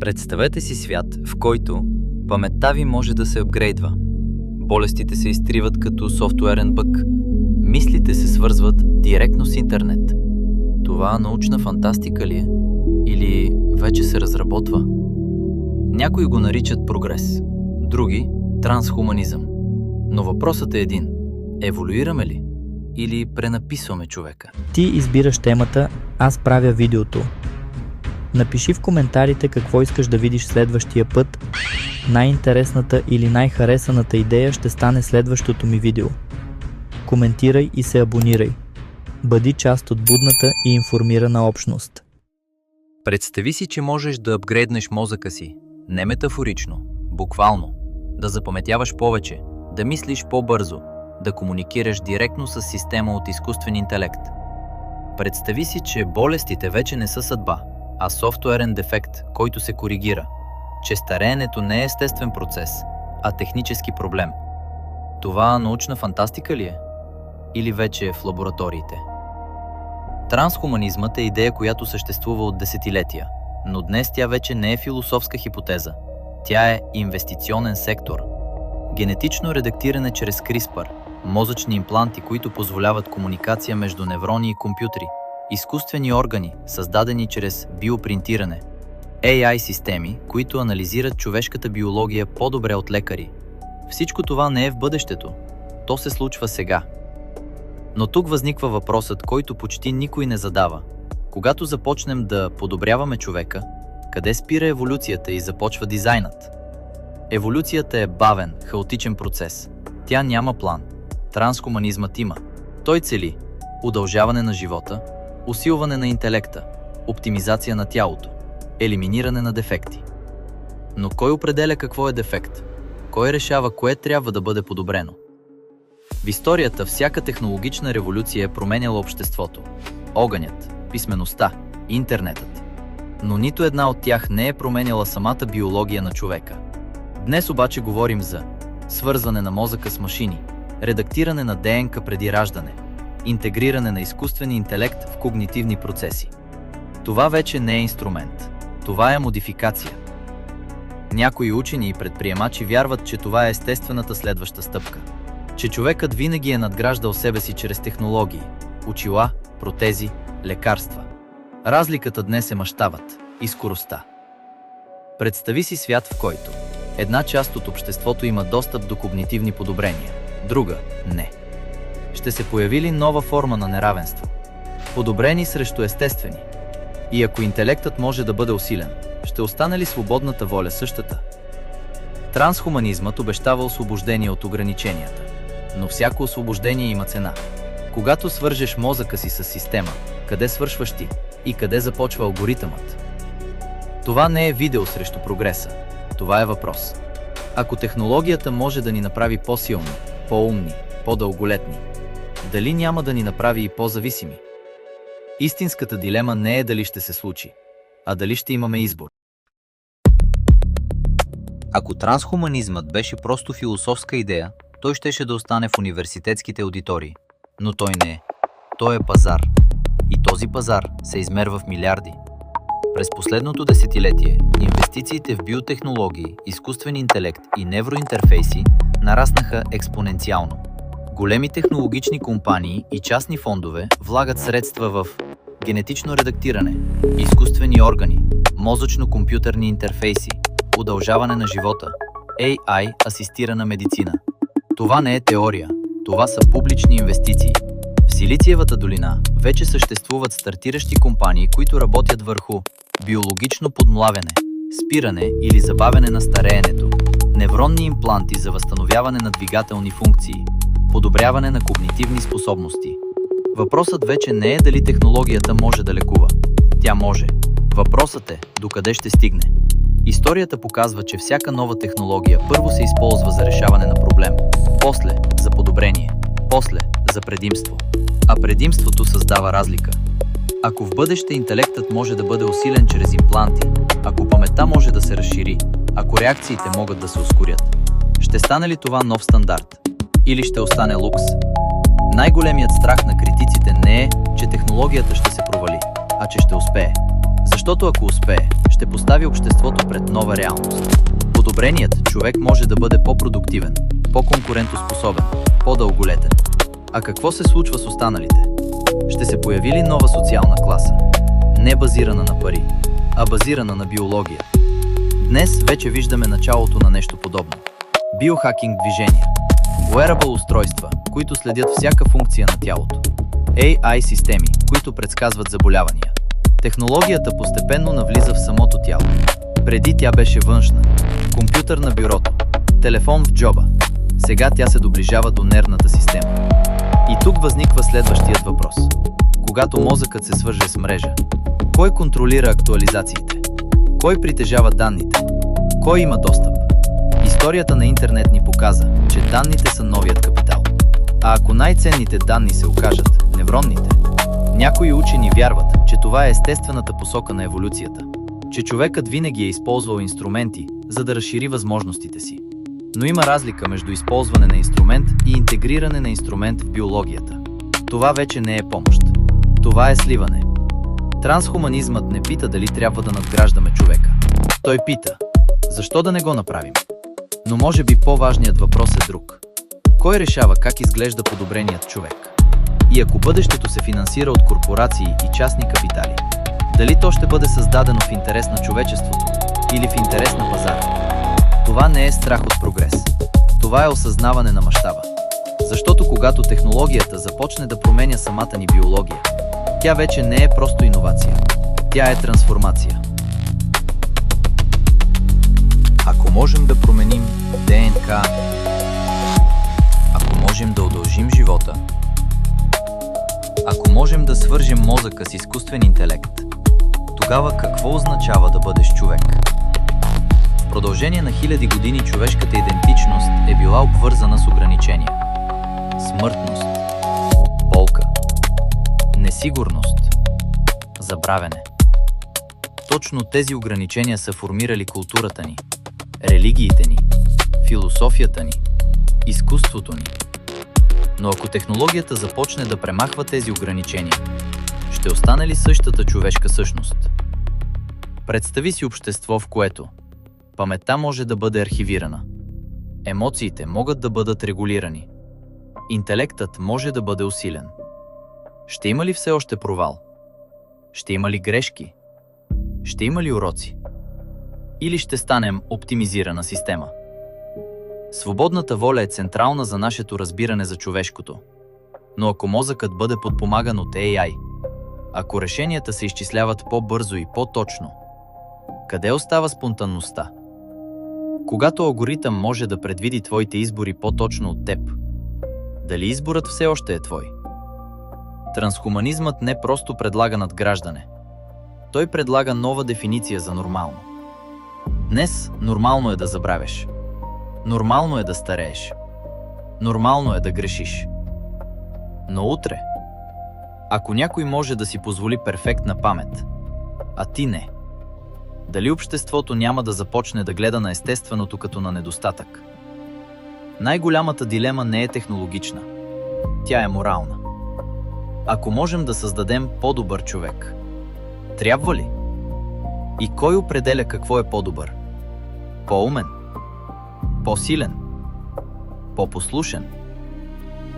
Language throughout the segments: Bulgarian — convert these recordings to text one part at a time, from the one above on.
Представете си свят, в който паметта ви може да се апгрейдва. Болестите се изтриват като софтуерен бъг. Мислите се свързват директно с интернет. Това научна фантастика ли е? Или вече се разработва? Някои го наричат прогрес, други – трансхуманизъм. Но въпросът е един – еволюираме ли? Или пренаписваме човека? Ти избираш темата, аз правя видеото. Напиши в коментарите какво искаш да видиш следващия път. Най-интересната или най-харесаната идея ще стане следващото ми видео. Коментирай и се абонирай. Бъди част от будната и информирана общност. Представи си, че можеш да апгрейднеш мозъка си. Не метафорично, буквално. Да запаметяваш повече, да мислиш по-бързо, да комуникираш директно с система от изкуствен интелект. Представи си, че болестите вече не са съдба, а софтуерен дефект, който се коригира. Че стареенето не е естествен процес, а технически проблем. Това научна фантастика ли е? Или вече е в лабораториите? Трансхуманизмът е идея, която съществува от десетилетия, но днес тя вече не е философска хипотеза. Тя е инвестиционен сектор. Генетично редактиране чрез CRISPR, мозъчни импланти, които позволяват комуникация между неврони и компютри, изкуствени органи, създадени чрез биопринтиране, AI системи, които анализират човешката биология по-добре от лекари. Всичко това не е в бъдещето. То се случва сега. Но тук възниква въпросът, който почти никой не задава. Когато започнем да подобряваме човека, къде спира еволюцията и започва дизайнът? Еволюцията е бавен, хаотичен процес. Тя няма план. Трансхуманизмът има. Той цели удължаване на живота, усилване на интелекта, оптимизация на тялото, елиминиране на дефекти. Но кой определя какво е дефект? Кой решава кое трябва да бъде подобрено? В историята всяка технологична революция е променяла обществото. Огънят, писмеността, интернетът. Но нито една от тях не е променяла самата биология на човека. Днес обаче говорим за свързване на мозъка с машини, редактиране на ДНК преди раждане, интегриране на изкуствен интелект в когнитивни процеси. Това вече не е инструмент. Това е модификация. Някои учени и предприемачи вярват, че това е естествената следваща стъпка. Че човекът винаги е надграждал себе си чрез технологии, очила, протези, лекарства. Разликата днес е мащабът и скоростта. Представи си свят, в който една част от обществото има достъп до когнитивни подобрения, друга – не. Ще се появи ли нова форма на неравенство? Подобрени срещу естествени. И ако интелектът може да бъде усилен, ще остане ли свободната воля същата? Трансхуманизмът обещава освобождение от ограниченията. Но всяко освобождение има цена. Когато свържеш мозъка си с система, къде свършваш ти и къде започва алгоритъмът? Това не е видео срещу прогреса. Това е въпрос. Ако технологията може да ни направи по-силни, по-умни, по-дълголетни, дали няма да ни направи и по-зависими? Истинската дилема не е дали ще се случи, а дали ще имаме избор. Ако трансхуманизмът беше просто философска идея, той щеше да остане в университетските аудитории. Но той не е. Той е пазар. И този пазар се измерва в милиарди. През последното десетилетие инвестициите в биотехнологии, изкуствен интелект и невроинтерфейси нараснаха експоненциално. Големи технологични компании и частни фондове влагат средства в генетично редактиране, изкуствени органи, мозъчно-компютърни интерфейси, удължаване на живота, AI-асистирана медицина. Това не е теория, това са публични инвестиции. В Силициевата долина вече съществуват стартиращи компании, които работят върху биологично подмлавяне, спиране или забавяне на стареенето, невронни импланти за възстановяване на двигателни функции, подобряване на когнитивни способности. Въпросът вече не е дали технологията може да лекува. Тя може. Въпросът е докъде ще стигне. Историята показва, че всяка нова технология първо се използва за решаване на проблем, после за подобрение, после за предимство. А предимството създава разлика. Ако в бъдеще интелектът може да бъде усилен чрез импланти, ако паметта може да се разшири, ако реакциите могат да се ускорят, ще стане ли това нов стандарт? Или ще остане лукс? Най-големият страх на критиците не е, че технологията ще се провали, а че ще успее. Защото ако успее, ще постави обществото пред нова реалност. Подобреният човек може да бъде по-продуктивен, по-конкурентоспособен, по-дълголетен. А какво се случва с останалите? Ще се появи ли нова социална класа? Не базирана на пари, а базирана на биология. Днес вече виждаме началото на нещо подобно. Биохакинг движения. Wearable устройства, които следят всяка функция на тялото. AI системи, които предсказват заболявания. Технологията постепенно навлиза в самото тяло. Преди тя беше външна. Компютър на бюрото. Телефон в джоба. Сега тя се доближава до нервната система. И тук възниква следващият въпрос. Когато мозъкът се свърже с мрежа, кой контролира актуализациите? Кой притежава данните? Кой има достъп? Историята на интернет ни показа, че данните са новият капитал. А ако най-ценните данни се окажат невронните, някои учени вярват, че това е естествената посока на еволюцията, че човекът винаги е използвал инструменти, за да разшири възможностите си. Но има разлика между използване на инструмент и интегриране на инструмент в биологията. Това вече не е помощ. Това е сливане. Трансхуманизмът не пита дали трябва да надграждаме човека. Той пита, защо да не го направим? Но може би по-важният въпрос е друг. Кой решава как изглежда подобреният човек? И ако бъдещето се финансира от корпорации и частни капитали, дали то ще бъде създадено в интерес на човечеството или в интерес на пазара? Това не е страх от прогрес. Това е осъзнаване на мащаба. Защото когато технологията започне да променя самата ни биология, тя вече не е просто иновация. Тя е трансформация. Ако можем да променим ДНК, ако можем да удължим живота, ако можем да свържем мозъка с изкуствен интелект, тогава какво означава да бъдеш човек? В продължение на хиляди години човешката идентичност е била обвързана с ограничения. Смъртност, болка, несигурност, забравяне. Точно тези ограничения са формирали културата ни, религиите ни, философията ни, изкуството ни. Но ако технологията започне да премахва тези ограничения, ще остане ли същата човешка същност? Представи си общество, в което паметта може да бъде архивирана, емоциите могат да бъдат регулирани, интелектът може да бъде усилен. Ще има ли все още провал? Ще има ли грешки? Ще има ли уроци? Или ще станем оптимизирана система? Свободната воля е централна за нашето разбиране за човешкото. Но ако мозъкът бъде подпомаган от AI, ако решенията се изчисляват по-бързо и по-точно, къде остава спонтанността? Когато алгоритъм може да предвиди твоите избори по-точно от теб, дали изборът все още е твой? Трансхуманизмът не просто предлага надграждане. Той предлага нова дефиниция за нормално. Днес нормално е да забравяш. Нормално е да старееш. Нормално е да грешиш. Но утре, ако някой може да си позволи перфектна памет, а ти не, дали обществото няма да започне да гледа на естественото като на недостатък? Най-голямата дилема не е технологична. Тя е морална. Ако можем да създадем по-добър човек, трябва ли? И кой определя какво е по-добър? По-умен? По-силен? По-послушен?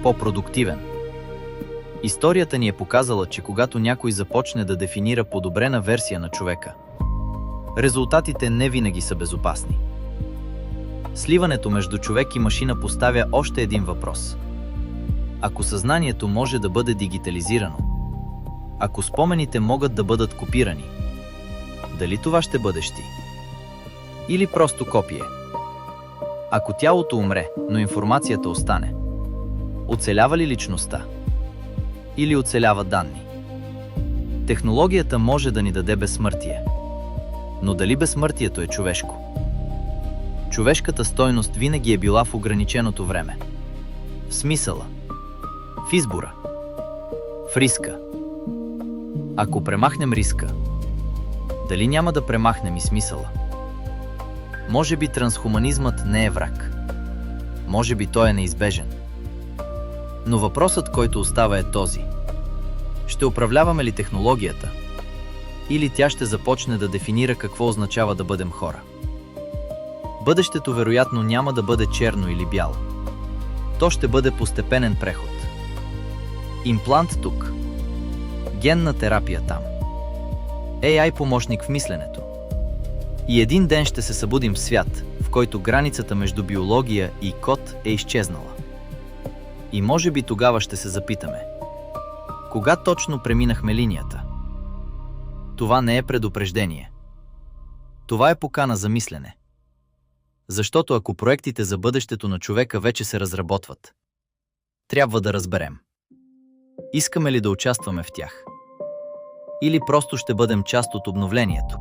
По-продуктивен? Историята ни е показала, че когато някой започне да дефинира подобрена версия на човека, резултатите не винаги са безопасни. Сливането между човек и машина поставя още един въпрос. Ако съзнанието може да бъде дигитализирано, ако спомените могат да бъдат копирани, дали това ще бъдеш ти? Или просто копие? Ако тялото умре, но информацията остане, оцелява ли личността? Или оцелява данни? Технологията може да ни даде безсмъртие. Но дали безсмъртието е човешко? Човешката стойност винаги е била в ограниченото време. В смисъла. В избора. В риска. Ако премахнем риска, дали няма да премахнем и смисъла? Може би трансхуманизмът не е враг. Може би той е неизбежен. Но въпросът, който остава, е този. Ще управляваме ли технологията? или тя ще започне да дефинира какво означава да бъдем хора. Бъдещето вероятно няма да бъде черно или бяло. То ще бъде постепенен преход. Имплант тук. Генна терапия там. AI помощник в мисленето. И един ден ще се събудим в свят, в който границата между биология и код е изчезнала. И може би тогава ще се запитаме: кога точно преминахме линията? Това не е предупреждение. Това е покана за мислене. Защото ако проектите за бъдещето на човека вече се разработват, трябва да разберем: искаме ли да участваме в тях? Или просто ще бъдем част от обновлението?